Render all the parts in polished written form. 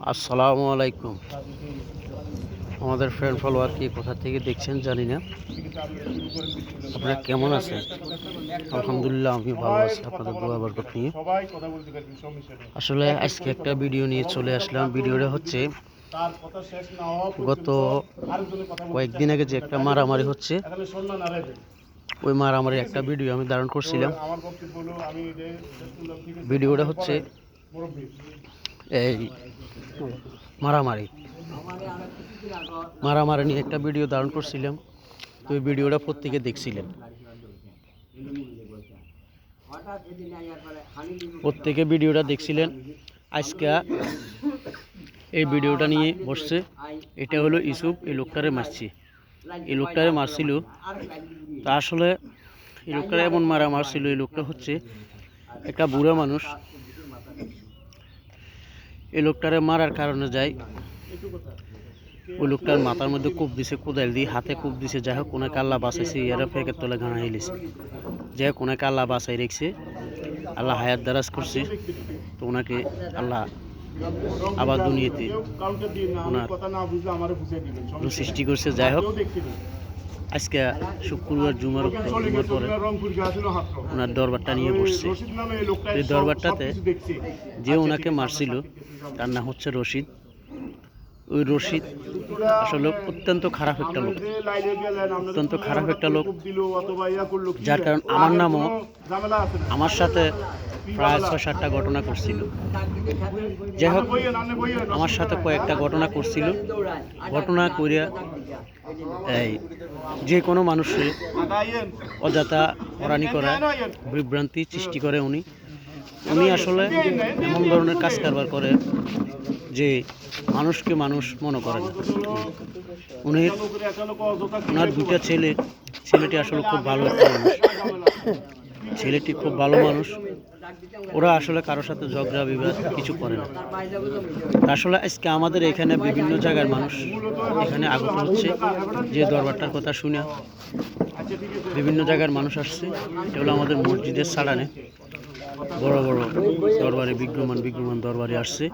আসসালামু আলাইকুম। আমাদের ফ্রেন্ড ফলোয়ার কি কোথা থেকে দেখছেন জানি না। আপনারা কেমন আছেন? আলহামদুলিল্লাহ আমি ভালো আছি, আপনাদের দোয়া বরকত নিয়ে। আসলে আজকে একটা ভিডিও নিয়ে চলে আসলাম। ভিডিওটা হচ্ছে গত কয়েকদিন আগে যে একটা মারামারি হচ্ছে, ওই মারামারি একটা ভিডিও আমি ধারণ করছিলাম। ভিডিওটা হচ্ছে এই মারামারি মারামারি নিয়ে একটা ভিডিও ধারণ করছিলাম। তো ওই ভিডিওটা প্রত্যেকে দেখছিলেন, প্রত্যেকে ভিডিওটা দেখছিলেন। আজকে এই ভিডিওটা নিয়ে বসছে। এটা হলো ইউসুফ এই লোকটারে মারছি, এই লোকটারে মারছিল। তা আসলে এই লোকটারে এমন মারছিল, এই লোকটা হচ্ছে একটা বুড়া মানুষ। এই লোকটারে মারার কারণে যায়, ওই লোকটার মাথার মধ্যে কূপ দিছে, কোদাল দিয়ে হাতে কূপ দিছে। যাই হোক ওনাকে আল্লাহ বাঁচাইছে, এরা ফেকের তলে ঘানা হেলেছে। যাই হোক ওনাকে আল্লাহ বাঁচাই রেখেছে, আল্লাহ হায়াত দারাজ করছে। তো ওনাকে আল্লাহ আবার দুনিয়াতে ওনার সৃষ্টি করছে। যাই হোক আজকে শুক্রবার জুমার পরে ওনার দরবারটা নিয়ে বসছে। এই দরবারটাতে যে ওনাকে মারছিল তার নাম হচ্ছে রশিদ। ওই রশিদ আসলে অত্যন্ত খারাপ একটা লোক, অত্যন্ত খারাপ একটা লোক, যার কারণ আমার নামও আমার সাথে প্রায় 6-7টা ঘটনা করছিল। যাই হোক আমার সাথে কয়েকটা ঘটনা করছিল। ঘটনা করিয়া এই যে কোনো মানুষের অযথা হয়রানি করা, বিভ্রান্তি সৃষ্টি করে। উনি আসলে এমন ধরনের কাজ কারবার করে যে মানুষকে মানুষ মনে করে না। ওনার দুটা ছেলেটি আসলে খুব ভালো একটা মানুষ, ছেলেটি খুব ভালো মানুষ। ওরা আসলে কারোর সাথে ঝগড়া বিবাদ কিছু করে না। আসলে আজকে আমাদের এখানে বিভিন্ন জায়গার মানুষ এখানে আগত হচ্ছে, যে দরবারটার কথা শুনে বিভিন্ন জায়গার মানুষ আসছে। এটা হলো আমাদের মসজিদের সাড়ানে বড় বড় দরবারে বিদ্যমান দরবারে আসছে।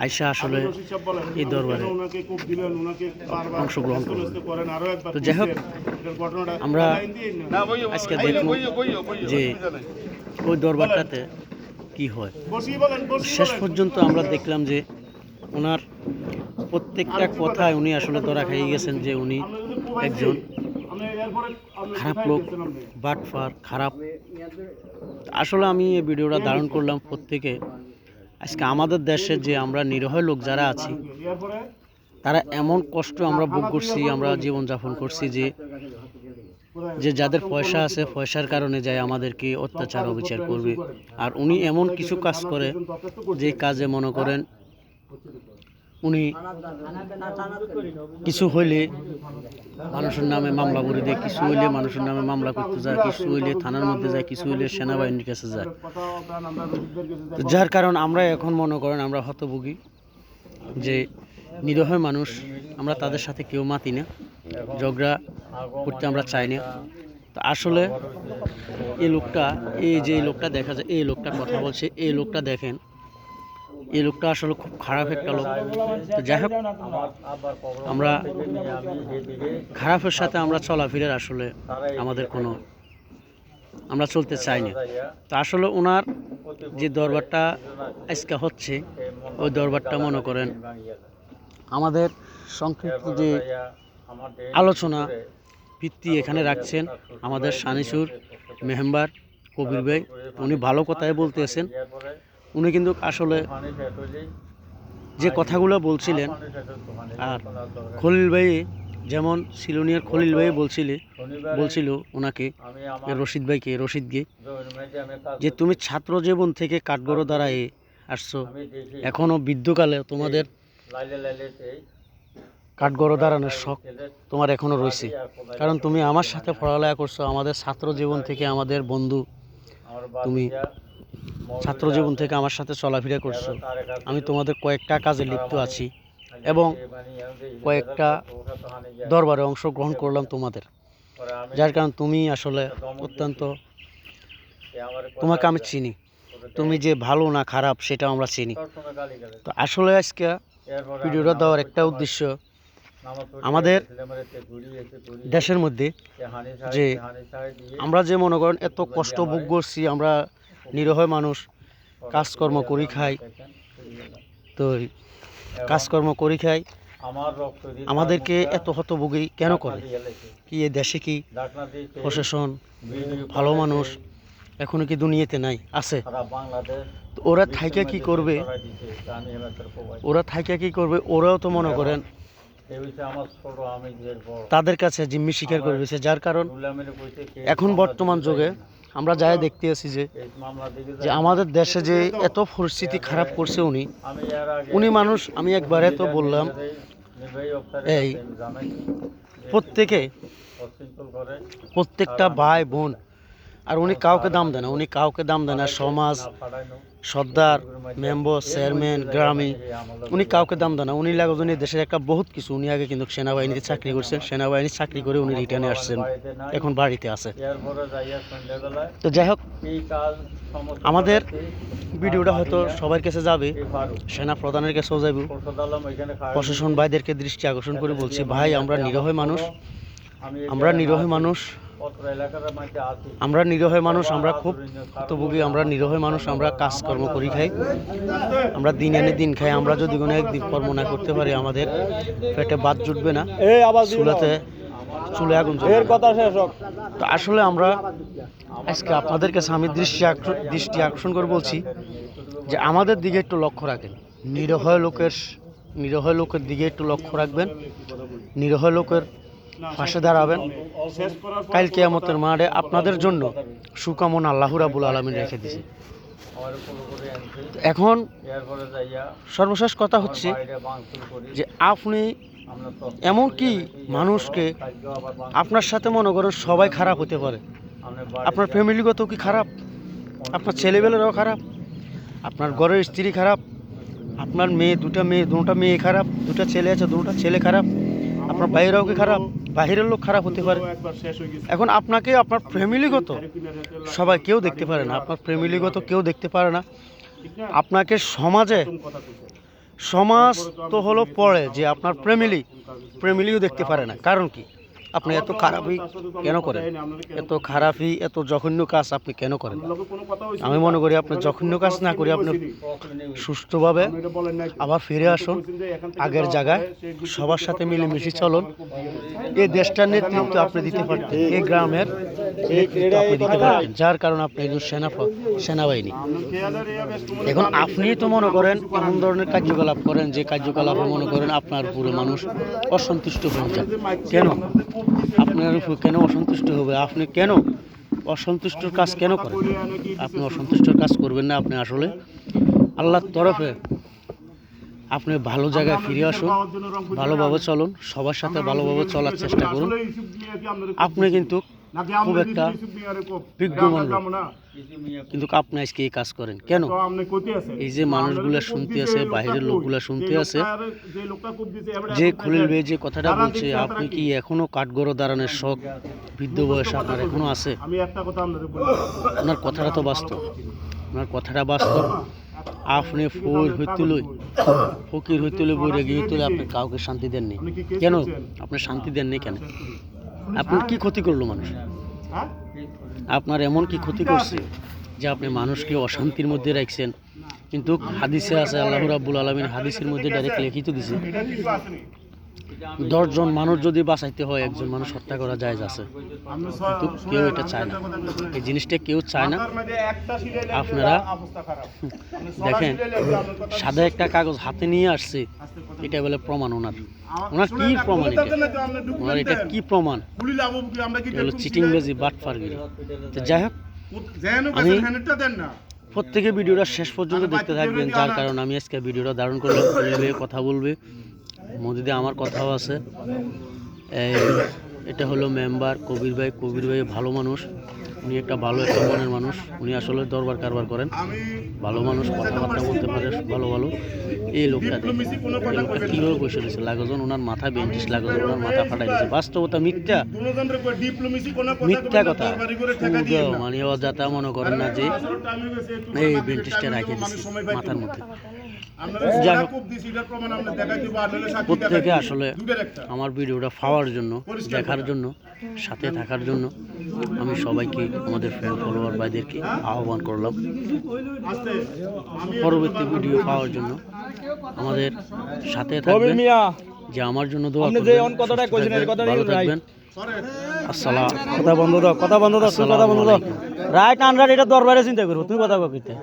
আয়সা আসলে এই দরবারে অংশগ্রহণ করবে। তো যাই হোক আমরা আজকে দেখব যে ওই দরবারটাতে কি হয়। শেষ পর্যন্ত আমরা দেখলাম যে ওনার প্রত্যেকটা কথায় উনি আসলে ধরা খাইয়ে গেছেন যে উনি একজন খারাপ লোক, বাটফার, খারাপ। আসলে আমি এই ভিডিওটা ধারণ করলাম প্রত্যেকে। আজকে আমাদের দেশে যে আমরা নিরীহ লোক যারা আছি, তারা এমন কষ্ট আমরা ভোগ করছি, আমরা জীবনযাপন করছি যে যাদের পয়সা আছে, পয়সার কারণে যায় আমাদেরকে অত্যাচার অবিচার করবে। আর উনি এমন কিছু কাজ করে যে কাজে মনে করেন উনি কিছু হইলে মানুষের নামে মামলা করে দেয়, কিছু হইলে মানুষের নামে মামলা করতে যায়, কিছু হইলে থানার মধ্যে যায়, কিছু হইলে সেনাবাহিনীর কাছে যায়। যার কারণ আমরা এখন মনে করেন আমরা হতভোগী, যে নিরীহ মানুষ, আমরা তাদের সাথে কেউ মাতি না, ঝগড়া করতে আমরা চাই না। তো আসলে এই লোকটা, এই লোকটা দেখা যায়, এই লোকটা কথা বলছে, এই লোকটা দেখেন, এই লোকটা আসলে খুব খারাপ একটা লোক। তো যাই হোক আমরা খারাপের সাথে আমরা চলাফেরার আসলে আমাদের আমরা চলতে চাই না। তো আসলে ওনার যে দরবারটা আজকে হচ্ছে, ওই দরবারটা মনে করেন আমাদের সংক্ষিপ্ত যে আলোচনা ভিত্তি এখানে রাখছেন আমাদের সানিসুর মেম্বার কবির ভাই। উনি ভালো কথাই বলতেছেন। উনি কিন্তু আসলে যে কথাগুলো বলছিলেন, আর খলিল ভাই যেমন সিলোনিয়ার খলিল ভাই বলছিল ওনাকে, রশিদকে, যে তুমি ছাত্র জীবন থেকে কাঠগড় দাঁড়ায় আসছো, এখনো বৃদ্ধকালে তোমাদের কাঠগড় দাঁড়ানোর শখ তোমার এখনো রয়েছে। কারণ তুমি আমার সাথে পড়ালেখা করছো, আমাদের ছাত্র জীবন থেকে আমাদের বন্ধু, তুমি ছাত্র জীবন থেকে আমার সাথে চলাফেরা করছো। আমি তোমাদের কয়েকটা কাজে লিপ্ত আছি এবং কয়েকটা দরবারে অংশগ্রহণ করলাম তোমাদের, যার কারণ তুমি আসলে অত্যন্ত, তোমাকে আমি চিনি। তুমি যে ভালো না খারাপ সেটা আমরা চিনি। তো আসলে আজকে ভিডিওটা দেওয়ার একটা উদ্দেশ্য, আমাদের দেশের মধ্যে যে আমরা যে মনে করেন এত কষ্ট ভোগ করছি, আমরা নিরীহ মানুষ কাজকর্ম করি খাই, তো কাজকর্ম করি খাই, আমাদেরকে এত হতভোগী কেন করে? কি এ দেশে কি প্রশাসন ভালো মানুষ এখনো কি দুনিয়াতে নাই? আছে। ওরা থাইকা কি করবে? ওরাও তো মনে করেন তাদের কাছে জিম্মি স্বীকার করে রয়েছে, যার কারণ এখন বর্তমান যুগে আমরা যাই দেখতে আছি যে আমাদের দেশে যে এত পরিস্থিতি খারাপ করছে উনি মানুষ। আমি একবারে তো বললাম, এই প্রত্যেকটা ভাই বোন, আর উনি কাউকে দাম দেয় না, সমাজ সর্দার মেম্বার চেয়ারম্যান গ্রামী, উনি কাউকে দাম দেয় না। উনি লাগোজনী দেশের একটা বহুত কিছু। উনি আগে কিন্তু সেনাবাহিনীতে চাকরি করছেন, সেনাবাহিনী চাকরি করে উনি রিটার্নে আসছেন, এখন বাড়িতে আছে। তো যাই হোক, আমাদের ভিডিওটা হয়তো সবার কাছে যাবে, সেনা প্রধানের কাছেও যাবে, প্রশাসন ভাইদেরকে দৃষ্টি আকর্ষণ করে বলছি, ভাই আমরা নিরীহ মানুষ, আমরা খুব ভুক্তভোগী, আমরা নিরীহ মানুষ, আমরা কাজকর্ম করি খাই, আমরা দিন এনে দিন খাই। আমরা যদি কোনো একদিন কর্ম না করতে পারি, আমাদের পেটে ভাত জুটবে না, চুলে আগুন জ্বলবে না। তো আসলে আমরা আজকে আপনাদের কাছে আমি দৃষ্টি আকর্ষণ করে বলছি যে আমাদের দিকে একটু লক্ষ্য রাখেন, নিরীহ লোকের দিকে একটু লক্ষ্য রাখবেন, নিরীহ লোকের পাশে দাঁড়াবেন। কাল কিয়ামতের মাঠে আপনাদের জন্য সুকামনা আল্লাহ রাব্বুল আলামিন রেখে দিয়েছে। এখন সর্বশেষ কথা হচ্ছে যে আপনি এমন কি মানুষকে, আপনার সাথে মনে করেন সবাই খারাপ হতে পারে, আপনার ফ্যামিলিগত কি খারাপ, আপনার ছেলেবেলারাও খারাপ, আপনার ঘরের স্ত্রী খারাপ, আপনার দুটা মেয়ে খারাপ, দুটা ছেলে আছে দুটা ছেলে খারাপ, আপনার বাইরেও কি খারাপ, বাহিরের লোক খারাপ হতে পারে। এখন আপনাকে আপনার ফ্যামিলিগত সবাই কেউ দেখতে পারে না, আপনার ফ্যামিলিগত কেউ দেখতে পারে না, আপনাকে সমাজ তো হলো পড়ে যে আপনার ফ্যামিলিও দেখতে পারে না। কারণ কি? আপনি এত খারাপই কেন করেন? এত জঘন্য কাজ আপনি কেন করেন? আমি মনে করি আপনি জঘন্য কাজ না করে আপনি সুস্থভাবে আবার ফিরে আসুন আগের জায়গায়, সবার সাথে মিলেমিশে চলুন। এই দেশটার নেতৃত্ব আপনি দিতে পারতেন, এই গ্রামের নেতৃত্ব আপনি দিতে পারতেন, যার কারণে আপনি একজন সেনাবাহিনী। এখন আপনি তো মনে করেন এমন ধরনের কার্যকলাপ করেন যে কার্যকলাপে মনে করেন আপনার পুরো মানুষ অসন্তুষ্ট হয়ে যায়। কেন আপনার উপর কেন অসন্তুষ্ট হবে? আপনি কেন অসন্তুষ্টর কাজ কেন করেন? আপনি অসন্তুষ্টর কাজ করবেন না। আপনি আসলে আল্লাহর তরফে আপনি ভালো জায়গায় ফিরে আসুন, ভালোভাবে চলুন, সবার সাথে ভালোভাবে চলার চেষ্টা করুন। আপনি কিন্তু খুব একটা বিজ্ঞ মানুষ, কিন্তু আপনি আজকে এই কাজ করেন কেন? এই যে মানুষগুলো শুনতে আছে, বাইরের লোকগুলো শুনতে আছে, যে খলিল ভাই যে কথাটা বলছে, আপনি কি এখনো কাঠগড় দাঁড়ানোর শখ বৃদ্ধ বয়স আপনার এখনো আছে? আপনার কথাটা তো বাস্তব, আপনি ফকির হইতে বইরে গিয়ে তুলে আপনি কাউকে শান্তি দেননি কেন? আপনি শান্তি দেননি কেন? আপনার কি ক্ষতি করলো মানুষ? আপনার এমন কি ক্ষতি করছে যে আপনি মানুষকে অশান্তির মধ্যে রাখছেন? কিন্তু হাদিসে আছে, আল্লাহ রাব্বুল আলামিন হাদিসের মধ্যে ডাইরেক্ট লিখিত দিয়েছে, 10 জন মানুষ যদি বাঁচাইতে হয়, একজন মানুষ হত্যা করা জায়েজ আছে। কিন্তু কেউ এটা চায় না, এই জিনিসটা কেউ চায় না। আপনারা দেখেন, সাদা একটা কাগজ হাতে নিয়ে আসছে, এটা বলে প্রমাণ। ওনার কি প্রমাণ? এটা কি প্রমাণ? হলো চিটিংবাজি, বাটপারগিরি। তো যাই হোক, আমি প্রত্যেকে ভিডিওটা শেষ পর্যন্ত দেখতে থাকবেন, যার কারণে আমি আজকে ভিডিওটা ধারণ করলাম। কথা বলবে, মধ্যে আমার কথাও আছে। এটা হলো মেম্বার কবির ভাই ভালো মানুষ, উনি একটা ভালো একটা মনের মানুষ, উনি আসলে দরবার কারবার করেন, ভালো মানুষ, কথাবার্তা বলতে পারে ভালো ভালো। এই লোকটা দেখেন, এই লোকটা কীভাবে বসে রয়েছে, লাগজন ওনার মাথায় বেঞ্চিস, লাগজন ওনার মাথা ফাটাই দিয়েছে। বাস্তবতা মিথ্যা, মিথ্যা কথা, মানে অযথা মনে করেন না যে এই বেঞ্চিসটা রেখে দিচ্ছে মাথার মধ্যে। যাই হোক, প্রত্যেকে আসলে আমার ভিডিওটা পাওয়ার জন্য, দেখার জন্য, সাথে থাকার জন্য আমি সবাইকে, আমাদের ফ্রেন্ড ফলোয়ার ভাইদেরকে আহ্বান করলাম পরবর্তী ভিডিও পাওয়ার জন্য আমাদের সাথে থাকবেন, যে আমার জন্য দোয়া করবেন, ভালো থাকবেন। আসসালাম। কথা বন্ধ দাও, কথা বন্ধ দাও, তুই কথা বন্ধ দাও। রাইট আনরাইট এটা দরবারে চিন্তা করবো, তুই কথা কইতে।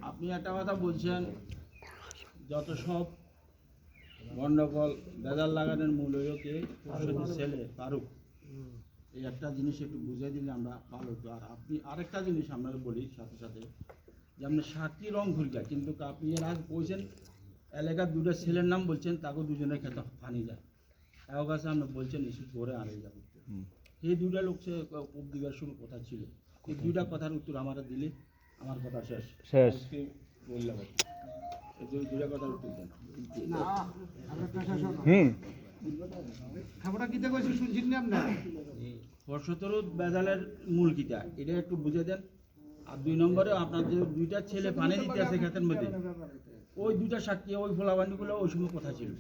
আপনি একটা কথা বলছেন, যত সব গন্ডগোল বেজাল লাগানোর মূল হইল কে ছেলে ফারুক। এই একটা জিনিস একটু বুঝিয়ে দিলে আমরা ভালো হতো। আর আপনি আরেকটা জিনিস আমরা বলি সাথে সাথে, যে আপনি 7টি রং ঘুরগা, কিন্তু আপনি এর আগে বলছেন এলাকার দুটো ছেলের নাম বলছেন, তাকে দুজনের খেতে ফানি যায়, তাও কাছে আপনি বলছেন ইস্যু করে আড়াই যাবে। এই দুইটা লোক সে কোপ দিবার শুরু কথা ছিল, এই দুইটা কথার উত্তর আমরা দিলে আমার কথা শেষ শেষ বললাম। এই দুইটা কথার উত্তর দেন। খাবারটা কিতা কইছে শুনছেন না আপনারা? হর্ষতর বেজালের মূল কিটা এটা একটু বুঝে দেন। আর 2 নম্বরে আপনার যে দুইটা ছেলে পানি দিতে আছে ক্ষেতের মধ্যে, ওই দুইটা সাক্ষী, ওই ফোলাবান্ডিগুলো ওই সময় কথা ছিল।